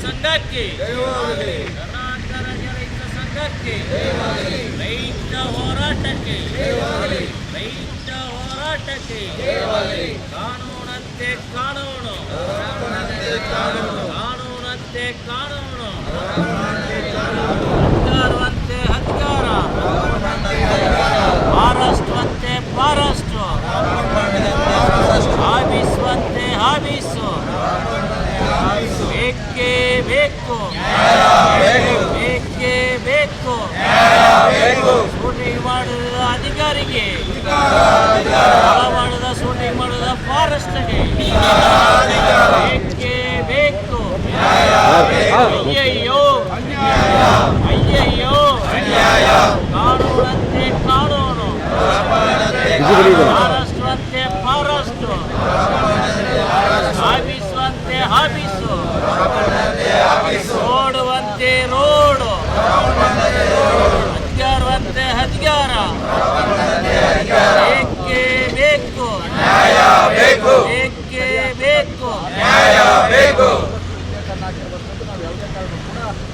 ಸಂಘಕ್ಕೆ ಕರ್ನಾಟಕ ರಾಜ್ಯ ರೈತ ಸಂಘಕ್ಕೆ ರೈತ ಹೋರಾಟಕ್ಕೆ ರೈತ ಹೋರಾಟಕ್ಕೆ ಕಾನೂನಂತೆ ಕಾನೂನು ಕಾನೂನಂತೆ ಕಾನೂನು ಅಧಿಕಾರವಂತೆ ಅಧಿಕಾರ ಮಹಾರಾಷ್ಟ್ರವಂತೆ ಮಹಾರಾಷ್ಟ್ರ ಹಾವಿಸುವಂತೆ ಹಾವಿಸು ಬೇಕೇ ಬೇಕು ಬೇಕೇ ಬೇಕು ಶೂಟಿಂಗ್ ಮಾಡಿದ ಅಧಿಕಾರಿಗೆ ಮಾಡಿದ ಶೂಟಿಂಗ್ ಮಾಡಿದ ಫಾರೆಸ್ಟ್ಗೆ ಬೇಕೇ ಬೇಕು ಅಯ್ಯಯ್ಯೋ ಅಯ್ಯಯ್ಯೋ ಕಾನೂನಂತೆ ಕಾನೂನು ಮಹಾರಾಷ್ಟ್ರವಂತೆ ಮಹಾರಾಷ್ಟ್ರ ಹಾವಿಸುವಂತೆ ಹಾವಿಸು ರೋಡುವಂತೆ ರೋಡು ಅಧಿಕಾರವಂತೆ ಅಧಿಕಾರ ಬೇಕೇ ಬೇಕು ಬೇಕೇ ಬೇಕು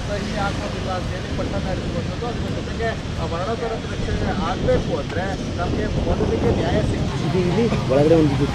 ಸಹಿ ಹಾಕೋದಿಲ್ಲ ಅಂತ ಹೇಳಿ ಪಟ್ಟಣ ಇರುವಂಥದ್ದು. ಅದ್ರ ಜೊತೆಗೆ ಮರಣೋತ್ತರ ರಕ್ಷಣೆ ಆಗಬೇಕು ಅಂದರೆ ನಮಗೆ ಮೊದಲಿಗೆ ನ್ಯಾಯ ಸಿಗ್ತದೆ. ಒಳಗಡೆ ಒಂದು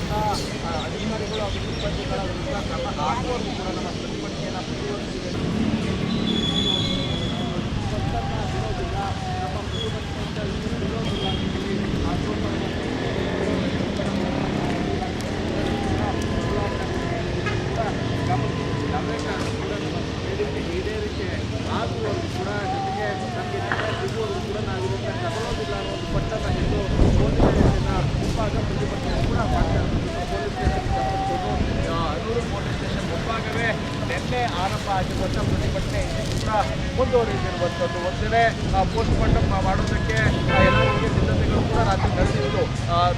ಅಧಿಕಾರಿಗಳು ಹಾಗೂ ಸಿಬ್ಬಂದಿಗಳ ವಿರುದ್ಧ ಕ್ರಮ ಹಾಕುವವರೆಗೂ ಕೂಡ ನಮ್ಮ ಪ್ರತಿಭಟನೆಯನ್ನು ಮುಂದುವರಿಸಿದೆ. ವಿರೋಧಿಲ್ಲ, ನಮ್ಮ ಪ್ರತಿಭಟನೆಯಿಂದ ವಿರೋಧಿಲ್ಲ ಬೇಡಿಕೆ ಈಡೇರಿಕೆ ಆಗುವವರೆಗೂ ಕೂಡ ಜೊತೆಗೆ ನಮಗೆ ನ್ಯಾಯ ಸಿಗುವವರೆಗೂ ಕೂಡ ನಾವು ಇದನ್ನು ತಗೊಳ್ಳೋದಿಲ್ಲ ಅನ್ನೋ ಒಂದು ಪಟ್ಟನ್ನು ಹಿಡಿದು ಪೊಲೀಸ್ ಸ್ಟೇಷನ್ನ ಮುಂಭಾಗ ಪ್ರತಿಭಟನೆ ಕೂಡ ಮಾಡ್ತಾ ಇರ್ಬೋದು. Police station Anur police station ಮುಂಭಾಗವೇ ನಿನ್ನೆ ಆರಂಭ ಆಗಿರುವಂಥ ಪ್ರತಿಭಟನೆ ಇನ್ನೂ ಕೂಡ ಮುಂದುವರಿದಿರುವಂಥದ್ದು. ಒಂದೇ ಪೋಸ್ಟ್ ಮಾರ್ಟಮ್ ಮಾಡೋದಕ್ಕೆ ಎಲ್ಲ ರೀತಿಯ ಸಿದ್ಧತೆಗಳು ಕೂಡ ರಾತ್ರಿ ನಡೆದಿದ್ದು.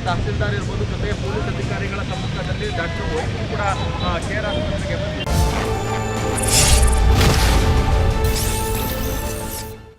ತಹಸೀಲ್ದಾರ್ ಇರ್ಬೋದು, ಜೊತೆಗೆ ಪೊಲೀಸ್ ಅಧಿಕಾರಿಗಳ ಸಮ್ಮುಖದಲ್ಲಿ ಡಾಕ್ಟರ್ ವೈದ್ಯರು ಕೂಡ ಕೇರ್ ಆಸ್ಪತ್ರೆಗೆ ಬಂದಿದ್ದಾರೆ.